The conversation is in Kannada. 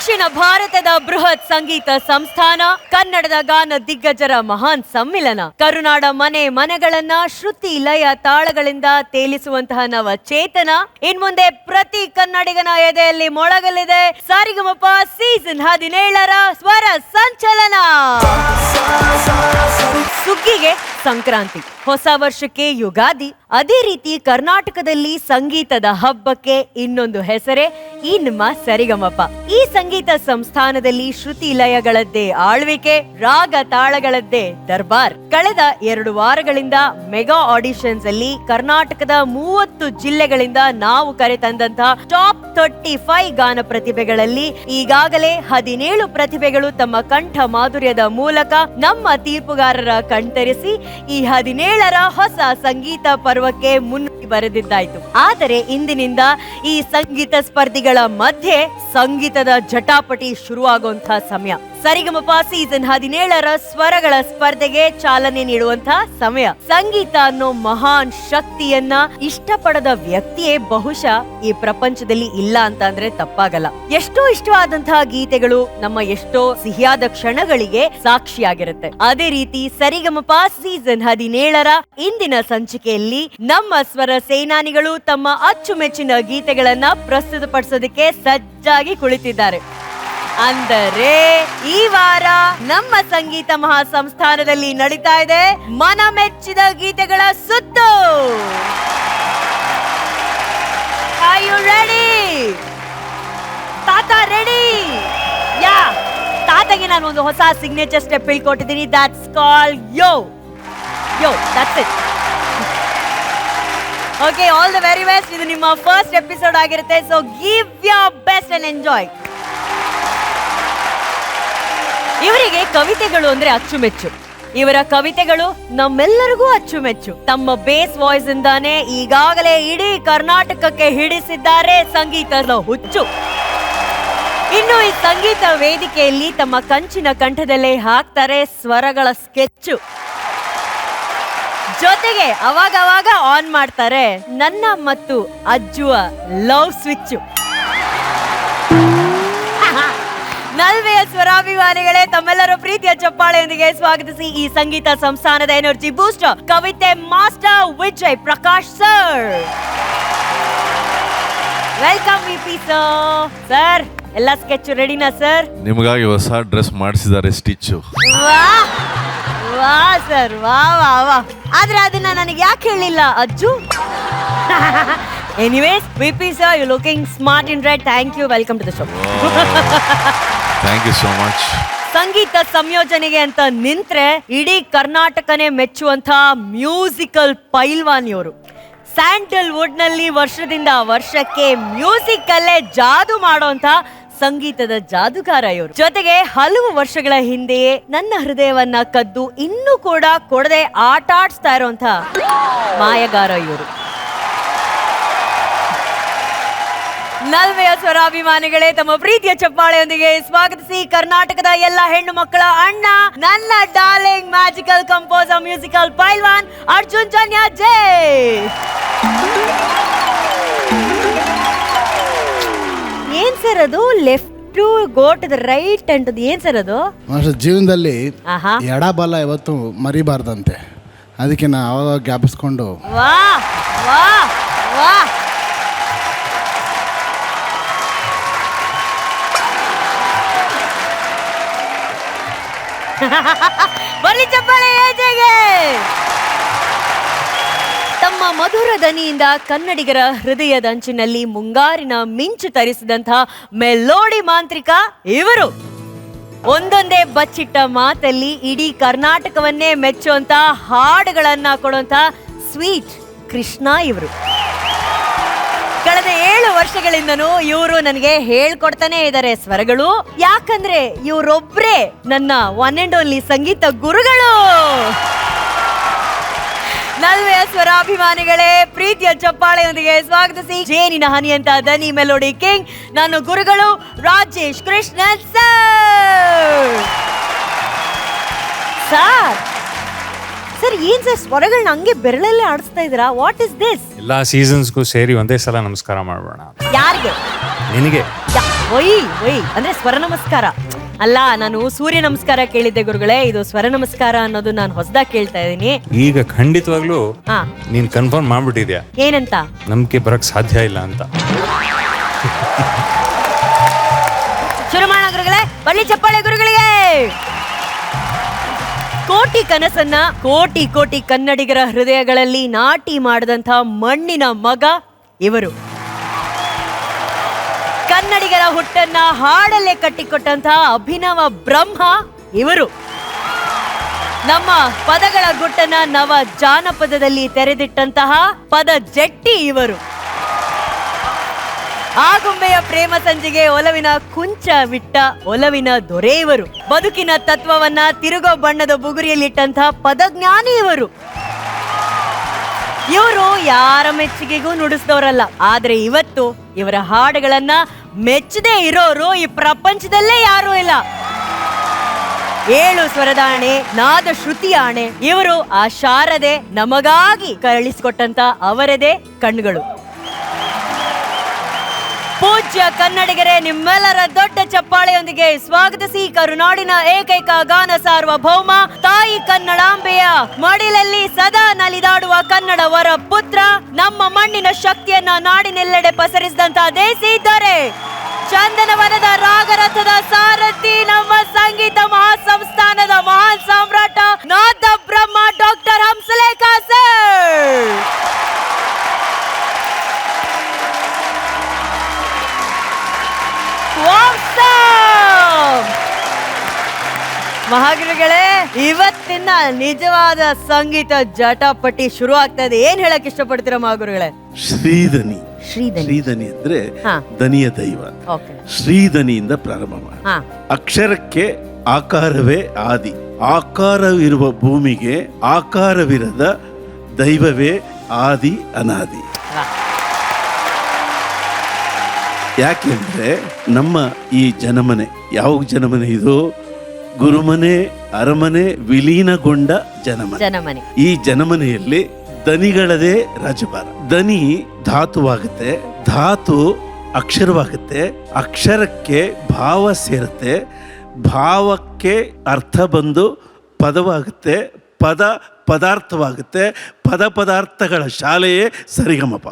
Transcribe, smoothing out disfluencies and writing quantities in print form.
ದಕ್ಷಿಣ ಭಾರತದ ಬೃಹತ್ ಸಂಗೀತ ಸಂಸ್ಥಾನ, ಕನ್ನಡದ ಗಾನ ದಿಗ್ಗಜರ ಮಹಾನ್ ಸಮ್ಮಿಲನ, ಕರುನಾಡ ಮನೆ ಮನೆಗಳನ್ನ ಶ್ರುತಿ ಲಯ ತಾಳಗಳಿಂದ ತೇಲಿಸುವಂತಹ ನವ ಚೇತನ. ಇನ್ಮುಂದೆ ಪ್ರತಿ ಕನ್ನಡಿಗನ ಎದೆಯಲ್ಲಿ ಮೊಳಗಲಿದೆ ಸಾರಿಗಮಪ ಸೀಸನ್ 17ರ ಸ್ವರ ಸಂಚಲನ. ಸುಗ್ಗಿಗೆ ಸಂಕ್ರಾಂತಿ, ಹೊಸ ವರ್ಷಕ್ಕೆ ಯುಗಾದಿ, ಅದೇ ರೀತಿ ಕರ್ನಾಟಕದಲ್ಲಿ ಸಂಗೀತದ ಹಬ್ಬಕ್ಕೆ ಇನ್ನೊಂದು ಹೆಸರೇ ಈ ನಿಮ್ಮ ಸರಿಗಮಪ. ಈ ಸಂಗೀತ ಸಂಸ್ಥಾನದಲ್ಲಿ ಶ್ರುತಿ ಲಯಗಳದ್ದೇ ಆಳ್ವಿಕೆ, ರಾಗ ತಾಳಗಳದ್ದೇ ದರ್ಬಾರ್. ಕಳೆದ 2 ವಾರಗಳಿಂದ ಮೆಗಾ ಆಡಿಷನ್ಸ್ ಅಲ್ಲಿ ಕರ್ನಾಟಕದ 30 ಜಿಲ್ಲೆಗಳಿಂದ ನಾವು ಕರೆತಂದಂತಹ ಟಾಪ್ 35 ಗಾನ ಪ್ರತಿಭೆಗಳಲ್ಲಿ ಈಗಾಗಲೇ 17 ಪ್ರತಿಭೆಗಳು ತಮ್ಮ ಕಂಠ ಮಾಧುರ್ಯದ ಮೂಲಕ ನಮ್ಮ ತೀರ್ಪುಗಾರರ ಕಣ್ತರಿಸಿ ಈ 17ರ ಹೊಸ ಸಂಗೀತ ಪರ್ವಕ್ಕೆ ಮುನ್ನುಡಿ ಬರೆದಿದ್ದಾಯ್ತು. ಆದರೆ ಇಂದಿನಿಂದ ಈ ಸಂಗೀತ ಸ್ಪರ್ಧಿಗಳ ಮಧ್ಯೆ ಸಂಗೀತದ ಜಟಾಪಟಿ ಶುರುವಾಗುವಂತಹ ಸಮಯ. ಸರಿಗಮಪ ಸೀಸನ್ 17ರ ಸ್ವರಗಳ ಸ್ಪರ್ಧೆಗೆ ಚಾಲನೆ ನೀಡುವಂತಹ ಸಮಯ. ಸಂಗೀತ ಅನ್ನೋ ಮಹಾನ್ ಶಕ್ತಿಯನ್ನ ಇಷ್ಟಪಡದ ವ್ಯಕ್ತಿಯೇ ಬಹುಶಃ ಈ ಪ್ರಪಂಚದಲ್ಲಿ ಇಲ್ಲ ಅಂತ ಅಂದ್ರೆ ತಪ್ಪಾಗಲ್ಲ. ಎಷ್ಟೋ ಇಷ್ಟವಾದಂತಹ ಗೀತೆಗಳು ನಮ್ಮ ಎಷ್ಟೋ ಸಿಹಿಯಾದ ಕ್ಷಣಗಳಿಗೆ ಸಾಕ್ಷಿಯಾಗಿರುತ್ತೆ. ಅದೇ ರೀತಿ ಸರಿಗಮಪ ಸೀಸನ್ 17ರ ಇಂದಿನ ಸಂಚಿಕೆಯಲ್ಲಿ ನಮ್ಮ ಸ್ವರ ಸೇನಾನಿಗಳು ತಮ್ಮ ಅಚ್ಚುಮೆಚ್ಚಿನ ಗೀತೆಗಳನ್ನ ಪ್ರಸ್ತುತಪಡಿಸೋದಕ್ಕೆ ಸಜ್ಜಾಗಿ ಕುಳಿತಿದ್ದಾರೆ. ಅಂದರೆ ಈ ವಾರ ನಮ್ಮ ಸಂಗೀತ ಮಹಾ ಸಂಸ್ಥಾನದಲ್ಲಿ ನಡೀತಾ ಇದೆ ಮನಮೆಚ್ಚಿದ ಗೀತೆಗಳ ಸುತ್ತು. Are you ready? ತಾತ ರೆಡಿ? ಯಾ, ತಾತಗೆ ನಾನು ಒಂದು ಹೊಸ ಸಿಗ್ನೇಚರ್ ಸ್ಟೆಪ್ ಹೇಳ್ಕೊಟ್ಟಿದ್ದೀನಿ. That's called yo. Yo, that's it. Okay, all the very best. ಇದು ನಿಮ್ಮ ಫಸ್ಟ್ ಎಪಿಸೋಡ್ ಆಗಿರುತ್ತೆ. So give your best and enjoy. ಇವರಿಗೆ ಕವಿತೆಗಳು ಅಂದ್ರೆ ಅಚ್ಚುಮೆಚ್ಚು. ಇವರ ಕವಿತೆಗಳು ನಮ್ಮೆಲ್ಲರಿಗೂ ಅಚ್ಚುಮೆಚ್ಚು. ತಮ್ಮ ಬೇಸ್ ವಾಯ್ಸ್ ಇಂದಾನೆ ಈಗಾಗಲೇ ಇಡೀ ಕರ್ನಾಟಕಕ್ಕೆ ಹಿಡಿಸಿದ್ದಾರೆ ಸಂಗೀತದ ಹುಚ್ಚು. ಇನ್ನು ಈ ಸಂಗೀತ ವೇದಿಕೆಯಲ್ಲಿ ತಮ್ಮ ಕಂಚಿನ ಕಂಠದಲ್ಲೇ ಹಾಕ್ತಾರೆ ಸ್ವರಗಳ ಸ್ಕೆಚ್ಚು. ಜೊತೆಗೆ ಅವಾಗ ಆನ್ ಮಾಡ್ತಾರೆ ನನ್ನ ಮತ್ತು ಅಜ್ಜುವ ಲವ್ ಸ್ವಿಚ್. ನಲ್ವೆಯ ಸ್ವರಾಭಿಮಾನಿಗಳೇ, ತಮ್ಮೆಲ್ಲರ ಪ್ರೀತಿಯ ಚಪ್ಪಾಳೆಯೊಂದಿಗೆ ಸ್ವಾಗತಿಸಿ ಈ ಸಂಗೀತ ಸಂಸ್ಥಾನದ ಎನರ್ಜಿ ಬೂಸ್ಟರ್ ಕವಿತೆ master Vijay Prakash sir. Welcome VP sir. ಎಲ್ಲ ಸ್ಕೆಚ್ ರೆಡಿನಾ ಸರ್? ನಿಮಗಾಗಿ ಹೊಸ ಡ್ರೆಸ್ ಮಾಡಿಸಿದ್ದಾರೆ ಸ್ಟಿಚ್. ವಾ ಸರ್, ವಾ ವಾ ವಾ. ಆದ್ರೆ ಅದನ್ನ ನನಗೆ ಯಾಕೆ ಹೇಳಿಲ್ಲ Ajju? Anyways, VP sir, you're looking smart in red. Thank you. Welcome to the show. Thank you so much. ಸಂಗೀತ ಸಂಯೋಜನೆಗೆ ಅಂತ ನಿಂತ್ರೆ ಇಡೀ ಕರ್ನಾಟಕನೇ ಮೆಚ್ಚುವಂತ ಮ್ಯೂಸಿಕಲ್ ಪೈಲ್ವಾನ್ ಇವರು. ಸ್ಯಾಂಡಲ್ವುಡ್ ನಲ್ಲಿ ವರ್ಷದಿಂದ ವರ್ಷಕ್ಕೆ ಮ್ಯೂಸಿಕ್ ಅಲ್ಲೇ ಜಾದು ಮಾಡೋಂತ ಸಂಗೀತದ ಜಾದುಗಾರ ಇವರು. ಜೊತೆಗೆ ಹಲವು ವರ್ಷಗಳ ಹಿಂದೆಯೇ ನನ್ನ ಹೃದಯವನ್ನ ಕದ್ದು ಇನ್ನೂ ಕೂಡ ಕೊಡದೆ ಆಟ ಆಡಿಸ್ತಾ ಇರುವಂತ ಮಾಯಗಾರ ಇವರು. ನಲ್ವೆಯ ಸ್ವರಾಭಿಮಾನಿಗಳೇ, ತಮ್ಮ ಪ್ರೀತಿಯ ಚಪ್ಪಾಳೆಯೊಂದಿಗೆ ಸ್ವಾಗತಿಸಿ ಕರ್ನಾಟಕದ ಎಲ್ಲ ಹೆಣ್ಣು ಮಕ್ಕಳ ಅಣ್ಣ, ನನ್ನ ಡಾರ್ಲಿಂಗ್ ಮ್ಯಾಜಿಕಲ್ ಕಂಪೋಸರ್ ಮ್ಯೂಸಿಕಲ್ ಪೈಲ್ವಾನ್ ಅರ್ಜುನ್ ಜನ್ಯ ಜೈ. ಏನ್ ಸರ್ ಅದು left to go to the right and to the, ಏನ್ ಸರ್ ಅದು? ಜೀವನದಲ್ಲಿ ಎಡಬಲ ಯಾವತ್ತು ಮರಿಬಾರ್ದಂತೆ, ಅದಕ್ಕೆ ನಾ ಅವಾಗ ಜ್ಞಾಪಿಸ್ಕೊಂಡು. ವಾ ವಾ ವಾ. ಬರ್ಲಿ ಚಪ್ಪಾಳೆ ಏಜೆಗೆ. ತಮ್ಮ ಮಧುರ ದನಿಯಿಂದ ಕನ್ನಡಿಗರ ಹೃದಯದ ಅಂಚಿನಲ್ಲಿ ಮುಂಗಾರಿನ ಮಿಂಚು ತರಿಸಿದಂತಹ ಮೆಲೋಡಿ ಮಾಂತ್ರಿಕ ಇವರು. ಒಂದೊಂದೇ ಬಚ್ಚಿಟ್ಟ ಮಾತಲ್ಲಿ ಇಡೀ ಕರ್ನಾಟಕವನ್ನೇ ಮೆಚ್ಚುವಂತ ಹಾಡುಗಳನ್ನ ಕೊಡುವಂತ ಸ್ವೀಟ್ ಕೃಷ್ಣ ಇವರು. ಕಳೆದ 7 ವರ್ಷಗಳಿಂದನೂ ಇವರು ನನಗೆ ಹೇಳ್ಕೊಡ್ತಾನೆ ಇದ್ದಾರೆ ಸ್ವರಗಳು. ಯಾಕಂದ್ರೆ ಇವರೊಬ್ರೇ ನನ್ನ ಒನ್ ಅಂಡ್ ಓನ್ಲಿ ಸಂಗೀತ ಗುರುಗಳು. ನಲ್ವೆಯ ಸ್ವರಾಭಿಮಾನಿಗಳೇ, ಪ್ರೀತಿಯ ಚಪ್ಪಾಳೆಯೊಂದಿಗೆ ಸ್ವಾಗತಿಸಿ ಜೇನಿನ ಹನಿ ಅಂತ ದನಿ ಮೆಲೋಡಿ ಕಿಂಗ್ ನನ್ನ ಗುರುಗಳು ರಾಜೇಶ್ ಕೃಷ್ಣನ್ ಸರ್. ಸರ್ ಏನ್ ಸರ್ ಸ್ವರಗಳನ್ನ ಹಂಗೆ ಬೆರಳಲ್ಲೇ ಆಡಿಸ್ತಾ ಇದ್ದೀರಾ? What is this? ಎಲ್ಲಾ ಸೀಸನ್ಸ್ಗೂ ಸೇರಿ ಒಂದೇ ಸಲ ನಮಸ್ಕಾರ ಮಾಡೋಣ. ಯಾರಿಗೆ? ನಿನಗೆ. ಒಯ್ ಒಯ್ ಅಂದ್ರೆ ಸ್ವರ ನಮಸ್ಕಾರ ಅಲ್ಲ, ನಾನು ಸೂರ್ಯ ನಮಸ್ಕಾರ ಕೇಳಿದ್ದೆ ಗುರುಗಳೇ. ಇದು ಸ್ವರ ನಮಸ್ಕಾರ ಅನ್ನೋದು ನಾನು ಹೊಸದಾಗಿ ಕೇಳ್ತಾ ಇದ್ದೀನಿ. ಈಗ ಖಂಡಿತವಾಗ್ಲೂ ಹಾ, ನೀನ್ ಕನ್ಫರ್ಮ್ ಮಾಡ್ಬಿಟ್ಟಿದ್ಯಾ ಏನಂತ? ನಮ್ಗೆ ಬರಕ್ ಸಾಧ್ಯ ಇಲ್ಲ ಅಂತ. ಶುರು ಮಾಡೋಣ ಗುರುಗಳೇ, ಬಳ್ಳಿ ಚಪ್ಪಾಳೆ ಗುರುಗಳಿಗೆ. ಕೋಟಿ ಕನಸನ್ನ ಕೋಟಿ ಕೋಟಿ ಕನ್ನಡಿಗರ ಹೃದಯಗಳಲ್ಲಿ ನಾಟಿ ಮಾಡಿದಂಥ ಮಣ್ಣಿನ ಮಗ ಇವರು. ಕನ್ನಡಿಗರ ಹುಟ್ಟನ್ನ ಹಾಡಲ್ಲೇ ಕಟ್ಟಿಕೊಟ್ಟಂತಹ ಅಭಿನವ ಬ್ರಹ್ಮ ಇವರು. ನಮ್ಮ ಪದಗಳ ಗುಟ್ಟನ್ನ ನವ ಜಾನಪದದಲ್ಲಿ ತೆರೆದಿಟ್ಟಂತಹ ಪದ ಜಟ್ಟಿ ಇವರು. ಆಗುಂಬೆಯ ಪ್ರೇಮ ಸಂಜೆಗೆ ಒಲವಿನ ಕುಂಚ ಬಿಟ್ಟ ಒಲವಿನ ದೊರೆ ಇವರು. ಬದುಕಿನ ತತ್ವವನ್ನ ತಿರುಗೋ ಬಣ್ಣದ ಬುಗುರಿಯಲ್ಲಿಟ್ಟಂತಹ ಪದಜ್ಞಾನಿ ಇವರು. ಇವರು ಯಾರ ಮೆಚ್ಚುಗೆಗೂ ನುಡಿಸಿದವರಲ್ಲ, ಆದ್ರೆ ಇವತ್ತು ಇವರ ಹಾಡುಗಳನ್ನ ಮೆಚ್ಚದೇ ಇರೋರು ಈ ಪ್ರಪಂಚದಲ್ಲೇ ಯಾರೂ ಇಲ್ಲ. 7 ಸ್ವರದಾಣೆ, ನಾದ ಶ್ರುತಿಯಾಣೆ. ಇವರು ಆ ಶಾರದೆ ನಮಗಾಗಿ ಕಳಿಸಿಕೊಟ್ಟಂತ ಅವರದೇ ಕಣ್ಣುಗಳು. ಪೂಜ್ಯ ಕನ್ನಡಿಗರೇ, ನಿಮ್ಮೆಲ್ಲರ ದೊಡ್ಡ ಚಪ್ಪಾಳೆಯೊಂದಿಗೆ ಸ್ವಾಗತಿಸಿ ಕರುನಾಡಿನ ಏಕೈಕ ಗಾನ ಸಾರ್ವಭೌಮ ತಾಯಿ ಕನ್ನಡಾಂಬೆಯ ಮಡಿಲಲ್ಲಿ ಸದಾ ನಲಿದಾಡುವ ಕನ್ನಡ ವರ ಪುತ್ರ, ನಮ್ಮ ಮಣ್ಣಿನ ಶಕ್ತಿಯನ್ನ ನಾಡಿನೆಲ್ಲೆಡೆ ಪಸರಿಸಿದಂತ ದೇಸಿ ದೊರೆ, ಚಂದನವನದ ರಾಗರಥದ ಸಾರಥಿ, ನಮ್ಮ ಸಂಗೀತ ಮಹಾಸಂಸ್ಥಾನದ ಮಹಾನ್ ಸಾಮ್ರಾಟ ನಾದ ಬ್ರಹ್ಮ ಡಾಕ್ಟರ್ ಹಂಸಲೇಖ ಸರ್. ಮಹಾಗುರುಗಳೇ, ಇವತ್ತಿನ ನಿಜವಾದ ಸಂಗೀತ ಜಟಾಪಟಿ ಶುರು ಆಗ್ತಾ ಇದೆ. ಏನ್ ಹೇಳಕ್ ಇಷ್ಟಪಡ್ತೀರಾ ಮಹಾಗುರುಗಳೇ? ಶ್ರೀಧನಿ. ಶ್ರೀಧನಿ. ಶ್ರೀಧನಿ ಅಂದ್ರೆ ಹಾ. ದನಿಯ ದೈವ. ಓಕೆ. ಶ್ರೀಧನಿಯಿಂದ ಪ್ರಾರಂಭ ಮಾಡಿ. ಹಾ. ಅಕ್ಷರಕ್ಕೆ ಆಕಾರವೇ ಆದಿ. ಆಕಾರವಿರುವ ಭೂಮಿಗೆ ಆಕಾರವಿರದ ದೈವವೇ ಆದಿ ಅನಾದಿ. ಯಾಕೆಂದ್ರೆ ನಮ್ಮ ಈ ಜನಮನೆ ಯಾವ ಜನಮನೆ ಇದು? ಗುರುಮನೆ ಅರಮನೆ ವಿಲೀನಗೊಂಡ ಜನಮನೆ. ಈ ಜನಮನೆಯಲ್ಲಿ ದನಿಗಳದೇ ರಾಜಭಾರ. ದನಿ ಧಾತುವಾಗುತ್ತೆ, ಧಾತು ಅಕ್ಷರವಾಗುತ್ತೆ, ಅಕ್ಷರಕ್ಕೆ ಭಾವ ಸೇರುತ್ತೆ, ಭಾವಕ್ಕೆ ಅರ್ಥ ಬಂದು ಪದವಾಗುತ್ತೆ, ಪದ ಪದಾರ್ಥವಾಗುತ್ತೆ, ಪದಾರ್ಥಗಳ ಶಾಲೆಯೇ ಸರಿಗಮಪ.